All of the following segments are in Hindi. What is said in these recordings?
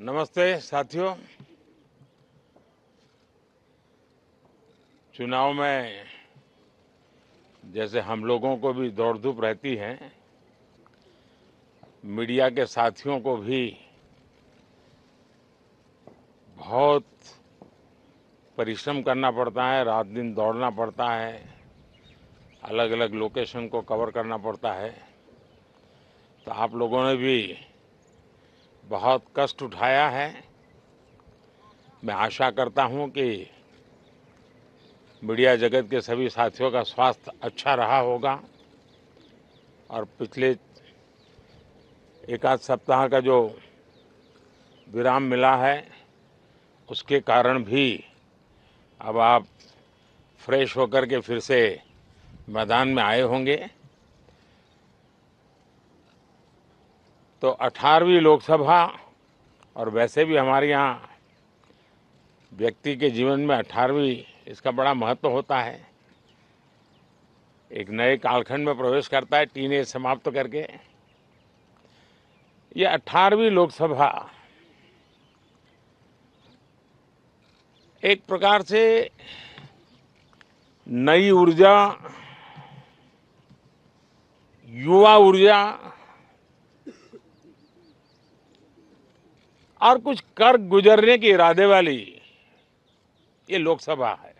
नमस्ते साथियों। चुनाव में जैसे हम लोगों को भी दौड़ धूप रहती है, मीडिया के साथियों को भी बहुत परिश्रम करना पड़ता है, रात दिन दौड़ना पड़ता है, अलग अलग लोकेशन को कवर करना पड़ता है। तो आप लोगों ने भी बहुत कष्ट उठाया है। मैं आशा करता हूं कि मीडिया जगत के सभी साथियों का स्वास्थ्य अच्छा रहा होगा और पिछले एक आध सप्ताह का जो विराम मिला है उसके कारण भी अब आप फ्रेश होकर के फिर से मैदान में आए होंगे। तो 18वीं लोकसभा, और वैसे भी हमारे यहाँ व्यक्ति के जीवन में 18वीं इसका बड़ा महत्व होता है। एक नए कालखंड में प्रवेश करता है टीनेज समाप्त करके। ये 18वीं लोकसभा एक प्रकार से नई ऊर्जा, युवा ऊर्जा और कुछ कर गुजरने के इरादे वाली ये लोकसभा है।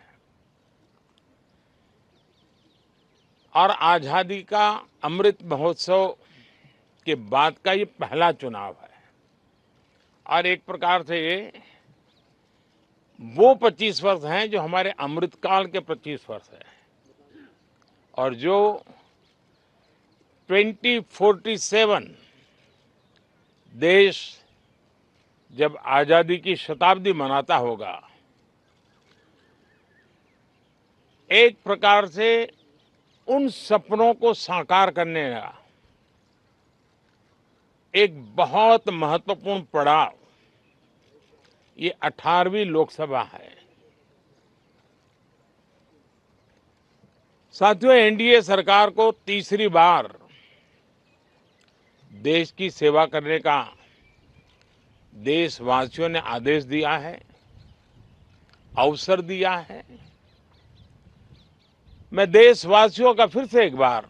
और आजादी का अमृत महोत्सव के बाद का ये पहला चुनाव है। और एक प्रकार से ये वो 25 वर्ष हैं जो हमारे अमृतकाल के 25 वर्ष हैं, और जो 2047 देश जब आजादी की शताब्दी मनाता होगा, एक प्रकार से उन सपनों को साकार करने का एक बहुत महत्वपूर्ण पड़ाव ये 18वीं लोकसभा है। साथियों, एनडीए सरकार को तीसरी बार देश की सेवा करने का देशवासियों ने आदेश दिया है, अवसर दिया है। मैं देशवासियों का फिर से एक बार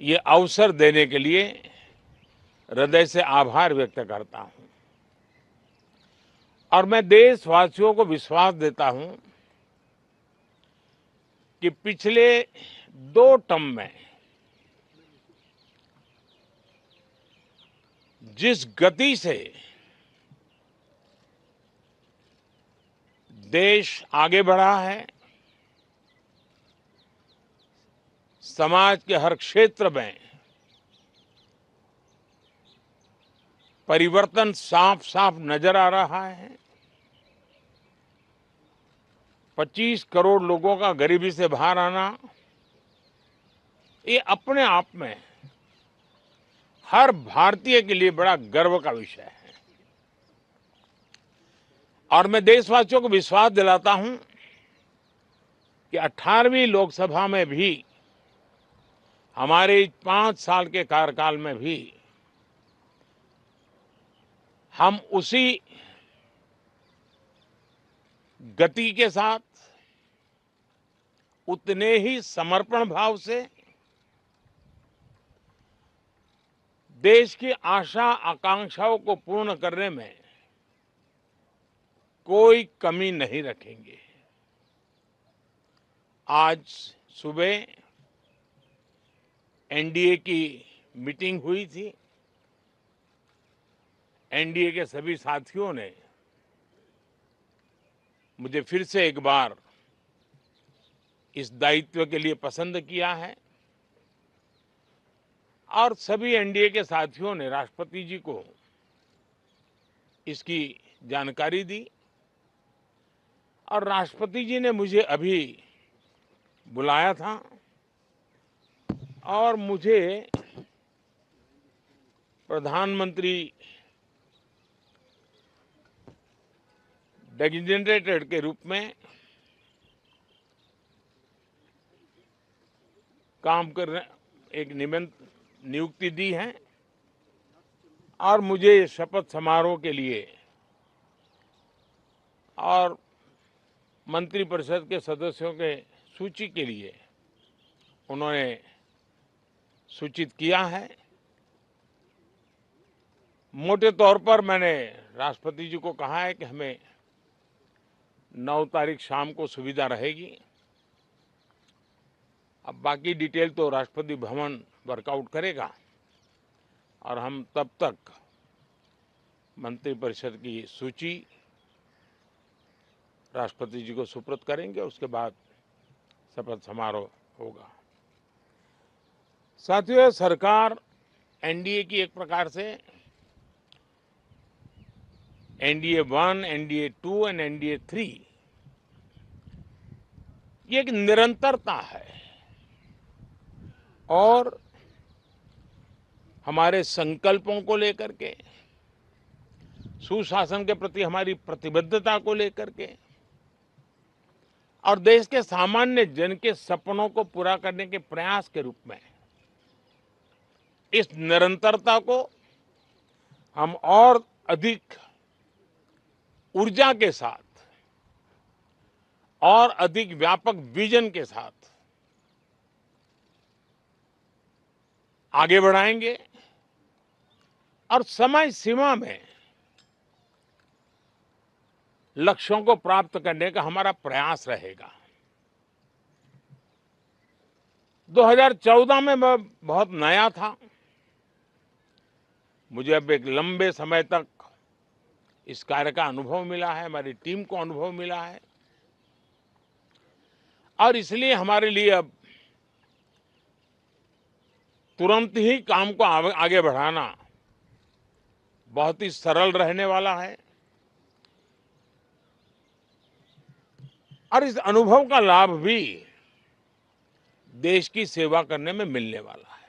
ये अवसर देने के लिए हृदय से आभार व्यक्त करता हूं। और मैं देशवासियों को विश्वास देता हूं कि पिछले 2 टर्म में जिस गति से देश आगे बढ़ा है, समाज के हर क्षेत्र में परिवर्तन साफ साफ नजर आ रहा है। 25 करोड़ लोगों का गरीबी से बाहर आना, ये अपने आप में हर भारतीय के लिए बड़ा गर्व का विषय है। और मैं देशवासियों को विश्वास दिलाता हूं कि 18वीं लोकसभा में भी, हमारे 5 साल के कार्यकाल में भी, हम उसी गति के साथ, उतने ही समर्पण भाव से देश की आशा आकांक्षाओं को पूर्ण करने में कोई कमी नहीं रखेंगे। आज सुबह एनडीए की मीटिंग हुई थी। एनडीए के सभी साथियों ने मुझे फिर से एक बार इस दायित्व के लिए पसंद किया है, और सभी एनडीए के साथियों ने राष्ट्रपति जी को इसकी जानकारी दी। और राष्ट्रपति जी ने मुझे अभी बुलाया था और मुझे प्रधानमंत्री डेजिग्नेटेड के रूप में काम करने एक नियुक्ति दी है। और मुझे शपथ समारोह के लिए और मंत्रिपरिषद के सदस्यों के सूची के लिए उन्होंने सूचित किया है। मोटे तौर पर मैंने राष्ट्रपति जी को कहा है कि हमें 9 तारीख शाम को सुविधा रहेगी। अब बाकी डिटेल तो राष्ट्रपति भवन वर्कआउट करेगा और हम तब तक मंत्रिपरिषद की सूची राष्ट्रपति जी को सुपुर्द करेंगे। उसके बाद शपथ समारोह होगा। साथियों, सरकार एनडीए की एक प्रकार से एनडीए 1, एनडीए 2 और एनडीए 3 ये एक निरंतरता है और हमारे संकल्पों को लेकर के, सुशासन के प्रति हमारी प्रतिबद्धता को लेकर के और देश के सामान्य जन के सपनों को पूरा करने के प्रयास के रूप में इस निरंतरता को हम और अधिक ऊर्जा के साथ और अधिक व्यापक विजन के साथ आगे बढ़ाएंगे और समय सीमा में लक्ष्यों को प्राप्त करने का हमारा प्रयास रहेगा। 2014 में मैं बहुत नया था। मुझे अब एक लंबे समय तक इस कार्य का अनुभव मिला है, हमारी टीम को अनुभव मिला है और इसलिए हमारे लिए अब तुरंत ही काम को आगे बढ़ाना बहुत ही सरल रहने वाला है और इस अनुभव का लाभ भी देश की सेवा करने में मिलने वाला है।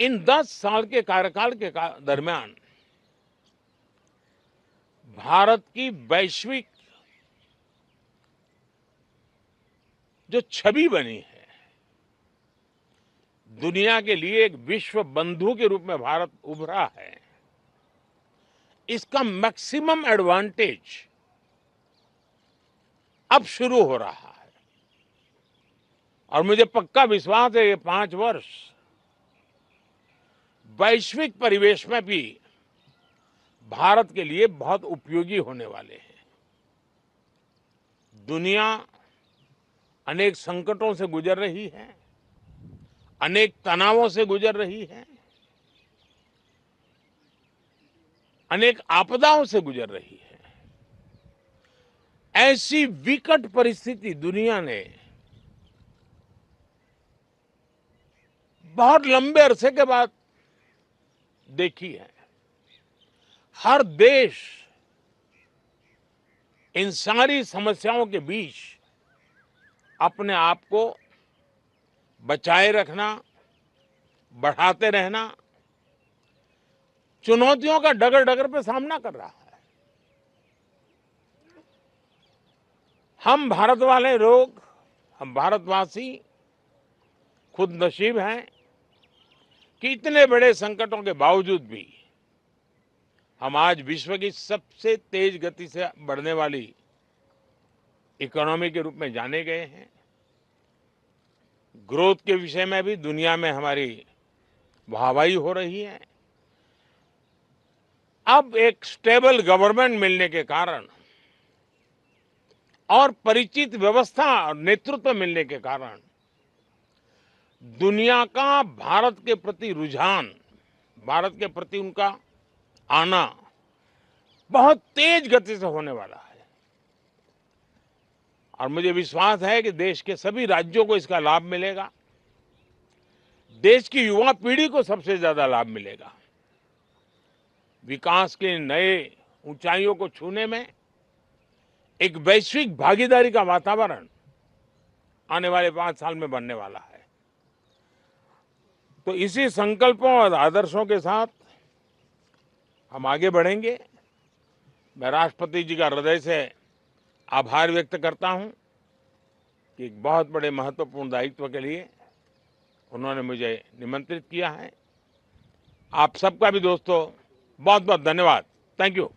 इन 10 साल के कार्यकाल के दरमियान भारत की वैश्विक जो छवि बनी है, दुनिया के लिए एक विश्व बंधु के रूप में भारत उभरा है, इसका मैक्सिमम एडवांटेज अब शुरू हो रहा है और मुझे पक्का विश्वास है ये 5 वर्ष वैश्विक परिवेश में भी भारत के लिए बहुत उपयोगी होने वाले हैं। दुनिया अनेक संकटों से गुजर रही है, अनेक तनावों से गुजर रही है, अनेक आपदाओं से गुजर रही है। ऐसी विकट परिस्थिति दुनिया ने बहुत लंबे अरसे के बाद देखी है। हर देश इन सारी समस्याओं के बीच अपने आप को बचाए रखना, बढ़ाते रहना, चुनौतियों का डगर डगर पे सामना कर रहा है। हम भारत वाले लोग, हम भारतवासी खुद नसीब हैं कि इतने बड़े संकटों के बावजूद भी हम आज विश्व की सबसे तेज गति से बढ़ने वाली इकोनॉमी के रूप में जाने गए हैं। ग्रोथ के विषय में भी दुनिया में हमारी वाहवाही हो रही है। अब एक स्टेबल गवर्नमेंट मिलने के कारण और परिचित व्यवस्था और नेतृत्व मिलने के कारण दुनिया का भारत के प्रति रुझान, भारत के प्रति उनका आना बहुत तेज गति से होने वाला है और मुझे विश्वास है कि देश के सभी राज्यों को इसका लाभ मिलेगा। देश की युवा पीढ़ी को सबसे ज्यादा लाभ मिलेगा। विकास के नए ऊंचाइयों को छूने में एक वैश्विक भागीदारी का वातावरण आने वाले 5 साल में बनने वाला है। तो इसी संकल्पों और आदर्शों के साथ हम आगे बढ़ेंगे। मैं राष्ट्रपति जी का हृदय से आभार व्यक्त करता हूं कि एक बहुत बड़े महत्वपूर्ण दायित्व के लिए उन्होंने मुझे निमंत्रित किया है। आप सबका भी दोस्तों बहुत बहुत धन्यवाद। Thank you.